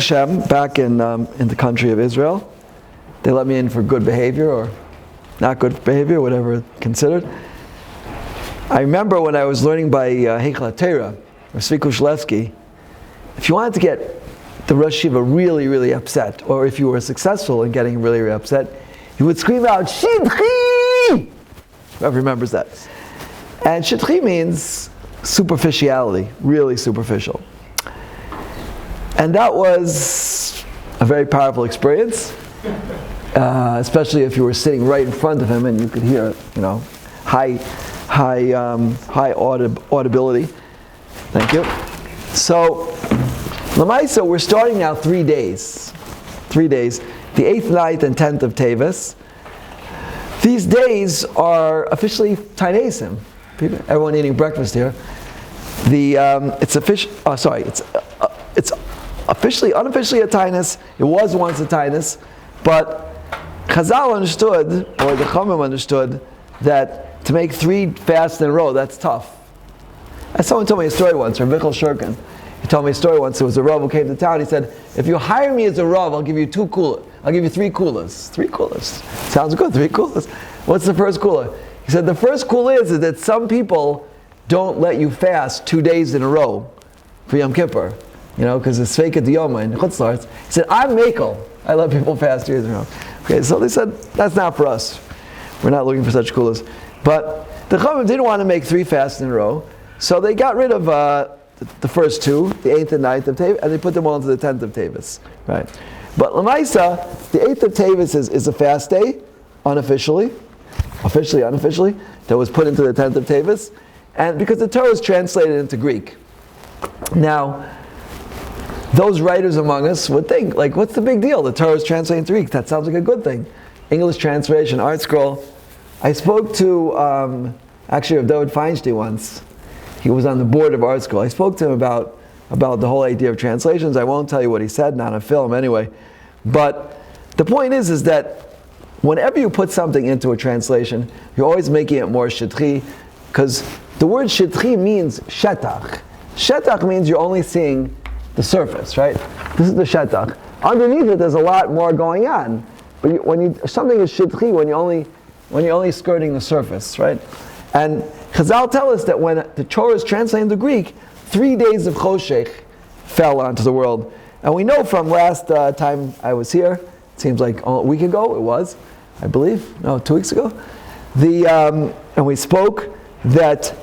Baruch Hashem, back in the country of Israel. They let me in for good behavior or not good behavior, whatever considered. I remember when I was learning by Heichel HaTorah, or Tzvi Kushlevsky, if you wanted to get the Rosh Yeshiva really, really upset, or if you were successful in getting really, really upset, you would scream out, Shidchi! Whoever remembers that. And Shidchi means superficiality, really superficial. And that was a very powerful experience, especially if you were sitting right in front of him and you could hear, high audibility. Thank you. So, Lamaisa, we're starting now 3 days. 3 days. The 8th, 9th, and 10th of Teves. These days are officially Tainesim. Everyone eating breakfast here. It's unofficially a Tainus. It was once a Tainus, but Chazal understood, or the Chachamim understood, that to make 3 fasts in a row, that's tough. Someone told me a story once, Rav Michal Shurkin. He told me a story once. There was a Rav who came to town. He said, if you hire me as a Rav, I'll give you 2 kulas. I'll give you 3 kulas. 3 kulas. Sounds good, 3 kulas. What's the first kula? He said, the first kula is that some people don't let you fast 2 days in a row for Yom Kippur. Because it's fake at the Yoma in Chutz La'aretz. He said, I'm Mekel. I let people fast 2 days in a row. Okay, so they said, that's not for us. We're not looking for such kulas. But the Chachamim didn't want to make 3 fasts in a row, so they got rid of the first 2, the 8th and 9th of Teves, and they put them all into the 10th of Teves. Right? But Lamaisa, the 8th of Teves is a fast day, unofficially, unofficially, that was put into the 10th of Teves, and because the Torah is translated into Greek. Now, those writers among us would think, what's the big deal? The Torah is translated into Greek. That sounds like a good thing. English translation, Art Scroll. I spoke to, actually, Rav David Feinstein once. He was on the board of Art Scroll. I spoke to him about the whole idea of translations. I won't tell you what he said, not on film anyway. But the point is that whenever you put something into a translation, you're always making it more shidchi, because the word shidchi means shetach. Shetach means you're only seeing the surface, right? This is the shetach. Underneath it, there's a lot more going on. But something is shidchi when you're only skirting the surface, right? And Chazal tell us that when the Torah is translated into Greek, 3 days of choshech fell onto the world. And we know from last time I was here, it seems like a week ago it was, I believe, no, 2 weeks ago, and we spoke that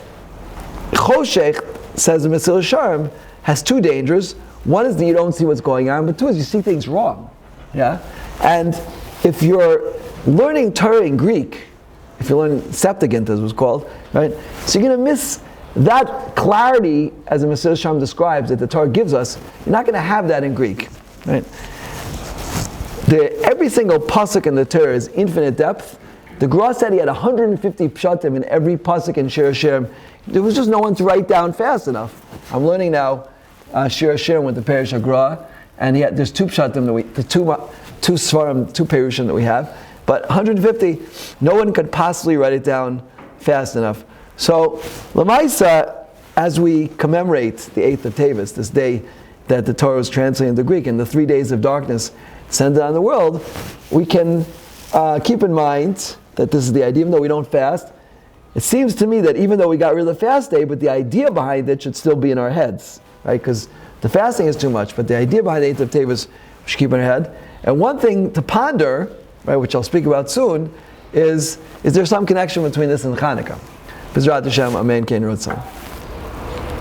choshech, says the Mesil Sharm, has 2 dangers. One is that you don't see what's going on, but 2 is you see things wrong. Yeah? And if you're learning Torah in Greek, if you're learning Septuagint, as it was called, right? So you're going to miss that clarity, as the Mesil Sharm describes, that the Torah gives us. You're not going to have that in Greek, right? Every single pasuk in the Torah is infinite depth. The Gra said he had 150 pshatim in every pasuk in Shir Hashirim. There was just no one to write down fast enough. I'm learning now Shir Hashirim with the Perish Gra, and there's 2 pshatim two svarim, 2 perushim that we have. But 150, no one could possibly write it down fast enough. So, Lamaisa, as we commemorate the 8th of Teves, this day that the Torah was translated into Greek, and the 3 days of darkness descended on the world, we can keep in mind that this is the idea, even though we don't fast. It seems to me that even though we got rid of the fast day, but the idea behind it should still be in our heads, right? Because the fasting is too much, but the idea behind the 8th of Teves we should keep in our head. And one thing to ponder, right, which I'll speak about soon, is there some connection between this and Chanukah? B'ezrat Hashem, Amen, Kein Ratzon.